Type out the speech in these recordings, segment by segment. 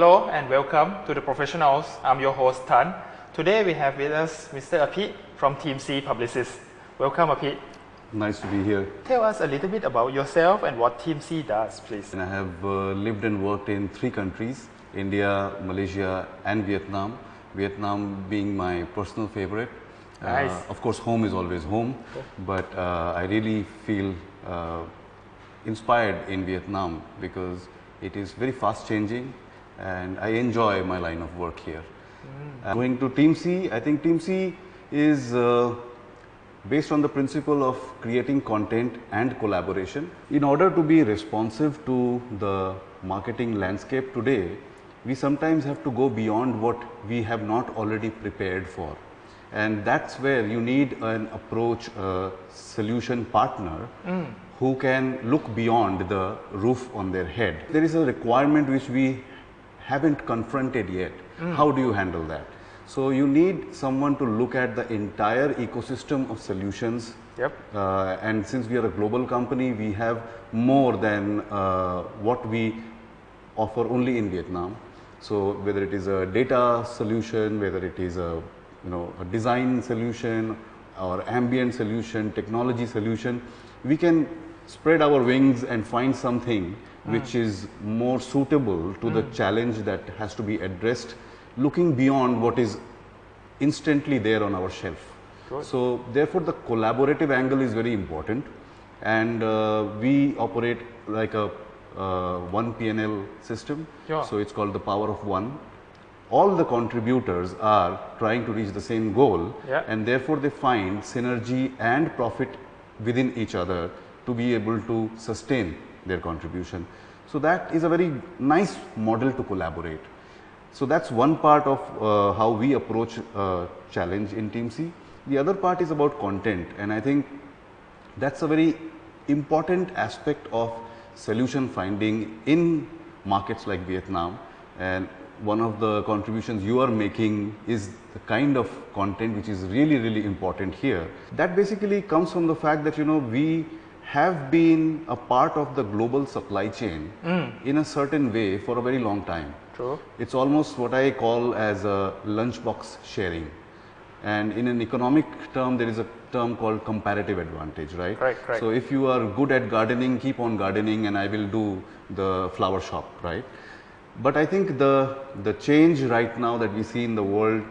Hello and welcome to the Professionals. I'm your host Tan. Today we have with us Mr. Apit from Team C Publicist. Welcome Apit. Nice to be here. Tell us a little bit about yourself and what Team C does, please. And I have lived and worked in 3 countries, India, Malaysia and Vietnam. Vietnam being my personal favorite. Nice. Of course, home is always home, but I really feel inspired in Vietnam because it is very fast changing and I enjoy my line of work here. Going to Team C, I think Team C is based on the principle of creating content and collaboration. In order to be responsive to the marketing landscape today, we sometimes have to go beyond what we have not already prepared for. And that's where you need an approach, a solution partner who can look beyond the roof on their head. There is a requirement which we haven't confronted yet. How do you handle that? So you need someone to look at the entire ecosystem of solutions. Yep. And since we are a global company, we have more than what we offer only in Vietnam. So whether it is a data solution, whether it is a a design solution or ambient solution, technology solution, we can spread our wings and find something which is more suitable to the challenge that has to be addressed, looking beyond what is instantly there on our shelf. Good. So therefore the collaborative angle is very important, and we operate like a one P&L system. Sure. So it's called the power of one. All the contributors are trying to reach the same goal, and therefore they find synergy and profit within each other to be able to sustain their contribution. So that is a very nice model to collaborate. So that's one part of how we approach challenge in Team C. The other part is about content, and I think that's a very important aspect of solution finding in markets like Vietnam. And one of the contributions you are making is the kind of content which is really important here. That basically comes from the fact that we have been a part of the global supply chain in a certain way for a very long time. True. It's almost what I call as a lunchbox sharing. And in an economic term, there is a term called comparative advantage, right? Correct. So if you are good at gardening, keep on gardening and I will do the flower shop, right? But I think the change right now that we see in the world,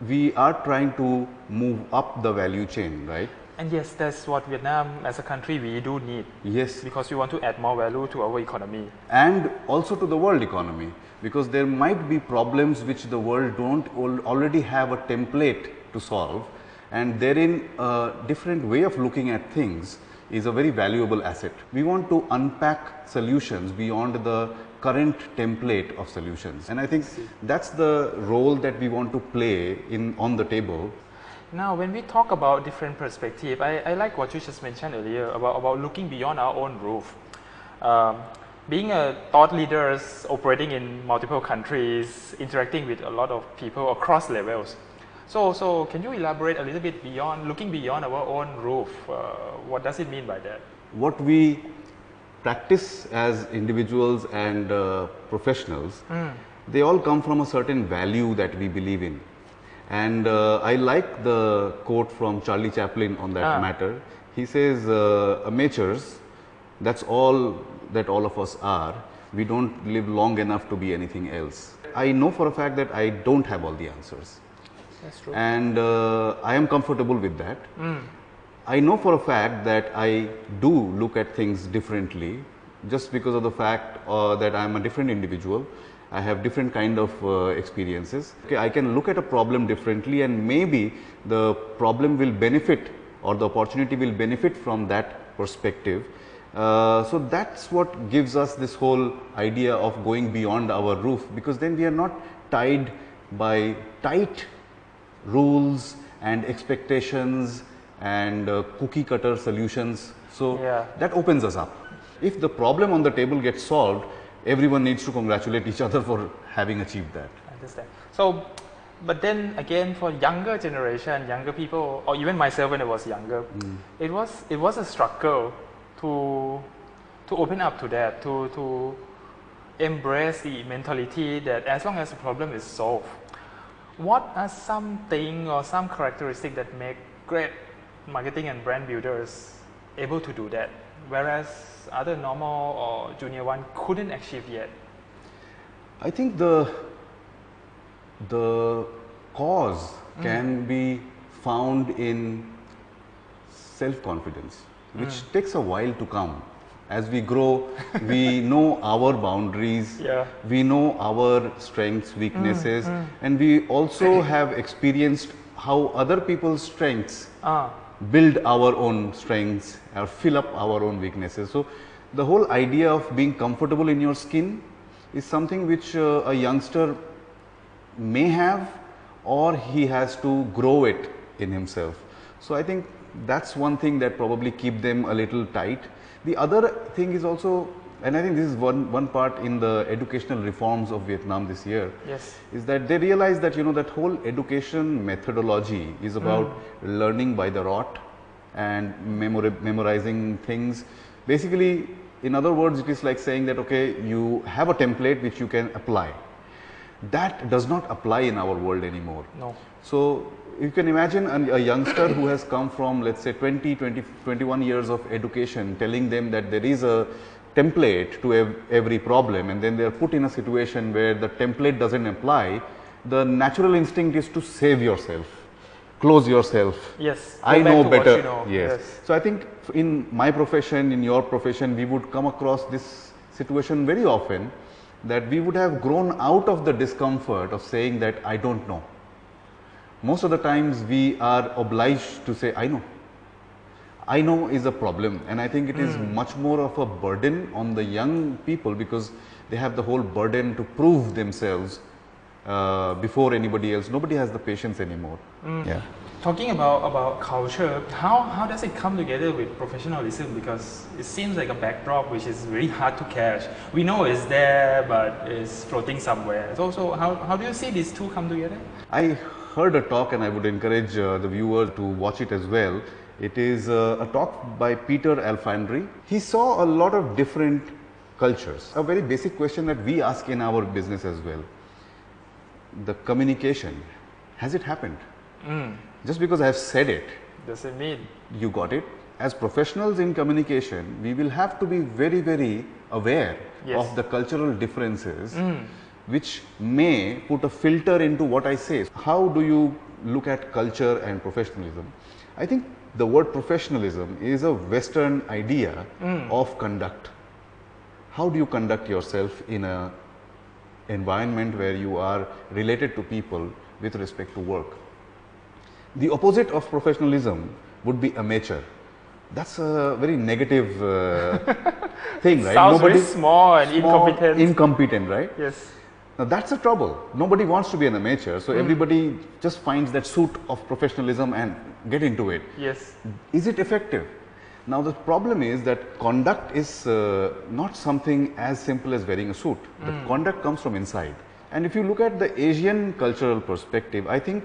we are trying to move up the value chain, right? And yes, that's what Vietnam as a country we do need. Yes. Because we want to add more value to our economy. And also to the world economy, because there might be problems which the world don't already have a template to solve, and therein a different way of looking at things is a very valuable asset. We want to unpack solutions beyond the current template of solutions, and I think that's the role that we want to play on the table. Now, when we talk about different perspective, I like what you just mentioned earlier about looking beyond our own roof. Being a thought leaders operating in multiple countries, interacting with a lot of people across levels. So can you elaborate a little bit beyond, looking beyond our own roof? What does it mean by that? What we practice as individuals and professionals, they all come from a certain value that we believe in. And I like the quote from Charlie Chaplin on that matter. He says, amateurs, that's all that all of us are. We don't live long enough to be anything else. I know for a fact that I don't have all the answers. That's true. And I am comfortable with that. I know for a fact that I do look at things differently just because of the fact that I am a different individual. I have different kind of experiences. Okay, I can look at a problem differently, and maybe the problem will benefit or the opportunity will benefit from that perspective. So that's what gives us this whole idea of going beyond our roof, because then we are not tied by tight rules and expectations and cookie cutter solutions. So that opens us up. If the problem on the table gets solved, everyone needs to congratulate each other for having achieved that. I understand. So, but then again, for younger generation, younger people, or even myself when I was younger, it was a struggle to open up to that, to embrace the mentality that as long as the problem is solved, what are something or some characteristics that make great marketing and brand builders able to do that, whereas other normal or junior one couldn't achieve yet? I think the cause can be found in self-confidence, which takes a while to come. As we grow, we know our boundaries, we know our strengths, weaknesses, and we also have experienced how other people's strengths build our own strengths or fill up our own weaknesses. So, the whole idea of being comfortable in your skin is something which a youngster may have, or he has to grow it in himself. So, I think that's one thing that probably keep them a little tight. The other thing is also, and I think this is one part in the educational reforms of Vietnam this year, is that they realize that that whole education methodology is about learning by the rote and memorizing things. Basically, in other words, it is like saying that okay, you have a template which you can apply. That does not apply in our world anymore. No. So, you can imagine a youngster who has come from, let's say 21 years of education, telling them that there is a template to every problem, and then they are put in a situation where the template doesn't apply. The natural instinct is to save yourself, close yourself. Yes. I know better. You know. Yes. So, I think in my profession, in your profession, we would come across this situation very often, that we would have grown out of the discomfort of saying that I don't know. Most of the times we are obliged to say I know. I know is a problem, and I think it is much more of a burden on the young people, because they have the whole burden to prove themselves before anybody else. Nobody has the patience anymore. Yeah. Talking about culture, how does it come together with professionalism? Because it seems like a backdrop which is very hard to catch. We know it's there, but it's floating somewhere. So how do you see these two come together? I heard a talk, and I would encourage the viewer to watch it as well. It is a talk by Peter Alfandry. He saw a lot of different cultures. A very basic question that we ask in our business as well. The communication, has it happened? Just because I have said it, doesn't mean you got it. As professionals in communication, we will have to be very, very aware of the cultural differences, which may put a filter into what I say. How do you look at culture and professionalism? I think the word professionalism is a Western idea of conduct. How do you conduct yourself in an environment where you are related to people with respect to work? The opposite of professionalism would be amateur. That's a very negative thing, right? Sounds very small and incompetent. Incompetent, right? Yes. Now that's the trouble. Nobody wants to be an amateur, so everybody just finds that suit of professionalism and get into it. Yes. Is it effective? Now the problem is that conduct is not something as simple as wearing a suit. The conduct comes from inside. And if you look at the Asian cultural perspective, I think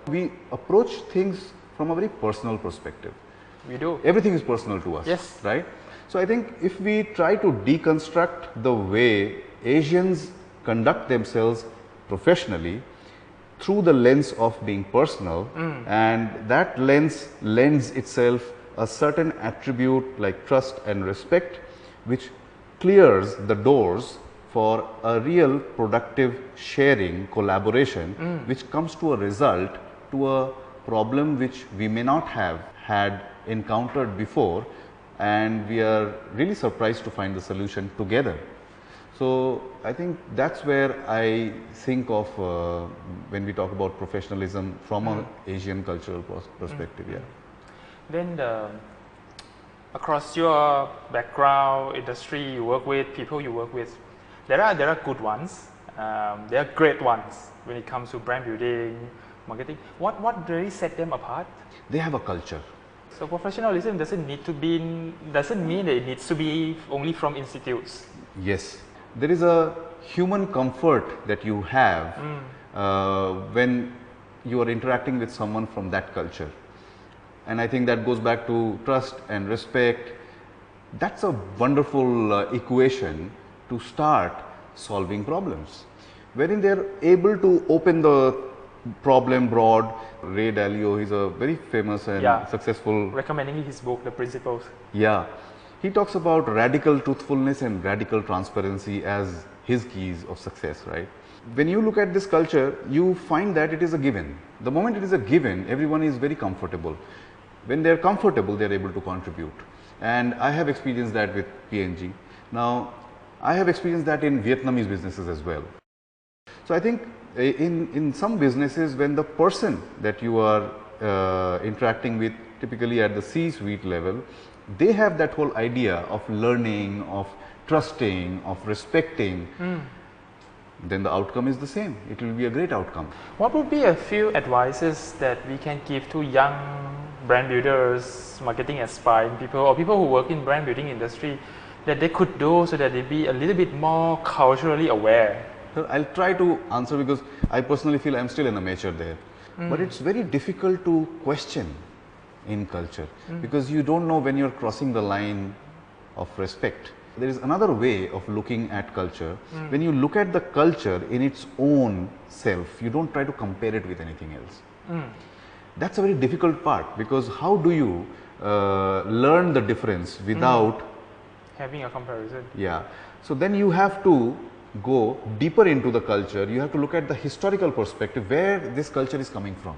we approach things from a very personal perspective. We do. Everything is personal to us. Yes. Right? So I think if we try to deconstruct the way Asians conduct themselves professionally through the lens of being personal, and that lens lends itself a certain attribute like trust and respect, which clears the doors for a real productive sharing, collaboration, which comes to a result, to a problem which we may not have had encountered before, and we are really surprised to find the solution together. So I think that's where I think of when we talk about professionalism from an Asian cultural perspective. Yeah. Then across your background, industry you work with, people you work with, there are good ones, there are great ones when it comes to brand building, marketing. What really set them apart? They have a culture. So professionalism doesn't mean that it needs to be only from institutes. Yes, there is a human comfort that you have when you are interacting with someone from that culture, and I think that goes back to trust and respect. That's a wonderful equation to start solving problems, wherein they are able to open the problem broad. Ray Dalio, he's a very famous and successful. Recommending his book, The Principles. Yeah, he talks about radical truthfulness and radical transparency as his keys of success, right? When you look at this culture, you find that it is a given. The moment it is a given, everyone is very comfortable. When they are comfortable, they are able to contribute. And I have experienced that with PNG. Now, I have experienced that in Vietnamese businesses as well. So I think in some businesses, when the person that you are interacting with, typically at the C-suite level, they have that whole idea of learning, of trusting, of respecting, then the outcome is the same. It will be a great outcome. What would be a few advices that we can give to young brand builders, marketing aspiring people, or people who work in brand building industry that they could do so that they be a little bit more culturally aware? I'll try to answer because I personally feel I'm still an amateur there. But it's very difficult to question in culture because you don't know when you're crossing the line of respect. There is another way of looking at culture. When you look at the culture in its own self, you don't try to compare it with anything else. That's a very difficult part because how do you learn the difference without having a comparison? Yeah. So then you have to go deeper into the culture. You have to look at the historical perspective where this culture is coming from.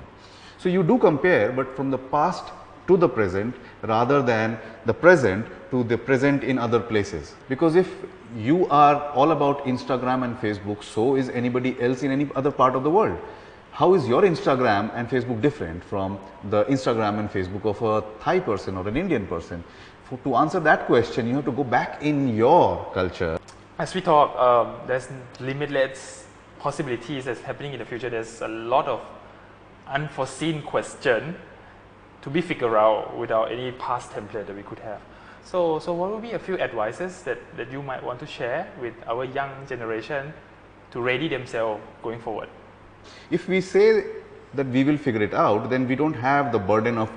So you do compare, but from the past to the present rather than the present to the present in other places. Because if you are all about Instagram and Facebook, so is anybody else in any other part of the world. How is your Instagram and Facebook different from the Instagram and Facebook of a Thai person or an Indian person? To answer that question, you have to go back in your culture. As we talk, there's limitless possibilities that's happening in the future. There's a lot of unforeseen questions to be figured out without any past template that we could have. So what would be a few advices that you might want to share with our young generation to ready themselves going forward? If we say that we will figure it out, then we don't have the burden of,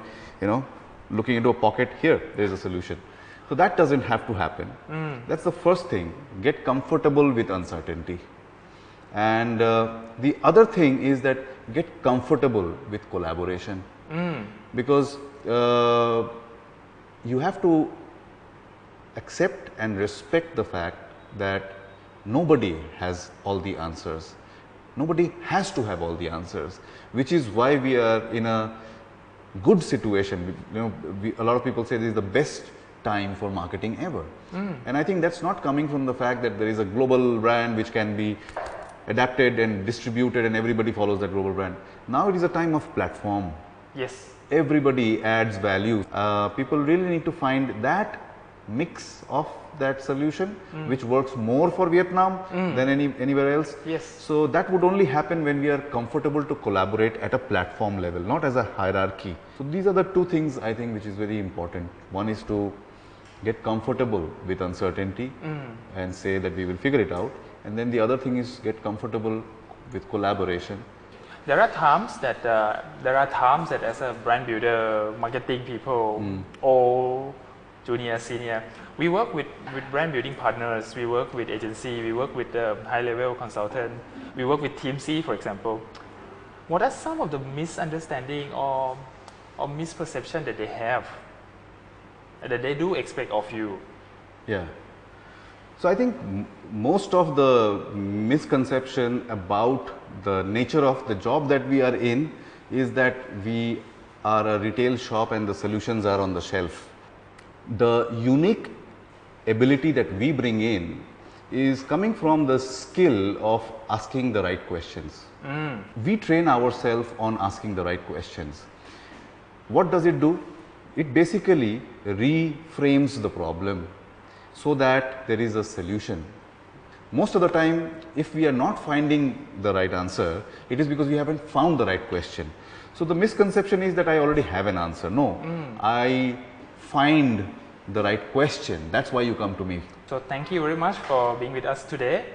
looking into a pocket, here, there is a solution. So that doesn't have to happen. That's the first thing. Get comfortable with uncertainty. And the other thing is that get comfortable with collaboration. Because you have to accept and respect the fact that nobody has all the answers. Nobody has to have all the answers, which is why we are in a good situation. A lot of people say this is the best time for marketing ever. And I think that's not coming from the fact that there is a global brand which can be adapted and distributed and everybody follows that global brand. Now it is a time of platform. Yes. Everybody adds value. People really need to find that mix of that solution which works more for Vietnam than anywhere else. Yes. So that would only happen when we are comfortable to collaborate at a platform level, not as a hierarchy. So these are the two things I think which is very important. One is to get comfortable with uncertainty and say that we will figure it out. And then the other thing is get comfortable with collaboration. There are times that as a brand builder, marketing people, or junior, senior, we work with brand building partners, we work with agency, we work with high level consultant, we work with Team C, for example. What are some of the misunderstanding or misperception that they have, that they do expect of you? Yeah. So I think most of the misconception about the nature of the job that we are in is that we are a retail shop and the solutions are on the shelf. The unique ability that we bring in is coming from the skill of asking the right questions. We train ourselves on asking the right questions. What does it do? It basically reframes the problem so that there is a solution. Most of the time, if we are not finding the right answer, it is because we haven't found the right question. So the misconception is that I already have an answer. No, I find the right question. That's why you come to me. So thank you very much for being with us today.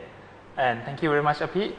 And thank you very much, Api.